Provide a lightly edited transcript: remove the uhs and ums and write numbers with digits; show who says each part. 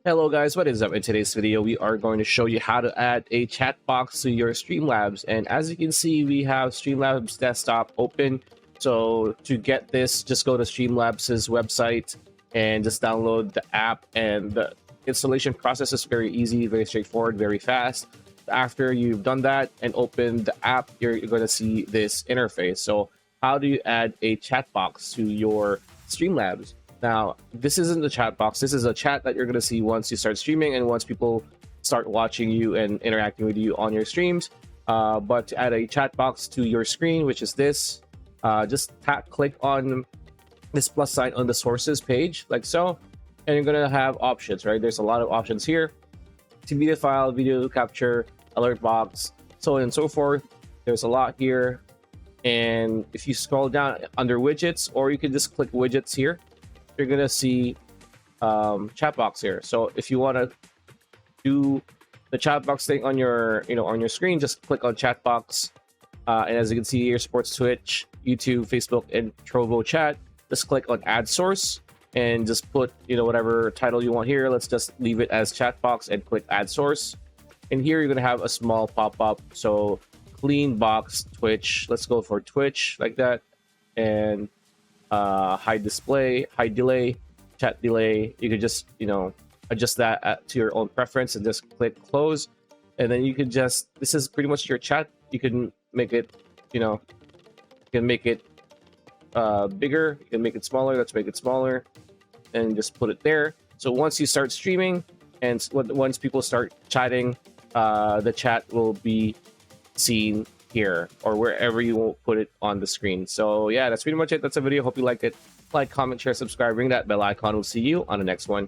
Speaker 1: Hello guys, what is up? In today's video we are going to show you how to add a chat box to your Streamlabs, and as you can see we have Streamlabs desktop open. So to get this, just go to Streamlabs' website and just download the app, and the installation process is very easy, very straightforward, very fast. After you've done that and open the app, you're going to see this interface. So how do you add a chat box to your Streamlabs? Now, this isn't the chat box. This is a chat that you're going to see once you start streaming and once people start watching you and interacting with you on your streams. But to add a chat box to your screen, which is this, just click on this plus sign on the sources page, like so, and you're going to have options, right? There's a lot of options here. Media file, video capture, alert box, so on and so forth. There's a lot here. And if you scroll down under widgets, or you can just click widgets here, you're gonna see chat box here. So if you want to do the chat box thing on your on your screen, just click on chat box, and as you can see here, supports Twitch, YouTube, Facebook, and Trovo chat. Just click on add source and just put whatever title you want here. Let's just leave it as chat box and click add source, and here you're gonna have a small pop-up. So clean box Twitch, let's go for Twitch like that, and hide display, hide delay, chat delay. You could just adjust that to your own preference and just click close, and then you could just, this is pretty much your chat. You can make it you can make it bigger, you can make it smaller. Let's make it smaller and just put it there. So once you start streaming and once people start chatting, the chat will be seen here or wherever you will put it on the screen. So yeah, that's pretty much it. That's a video. Hope you liked it. Like, comment, share, subscribe, ring that bell icon. We'll see you on the next one.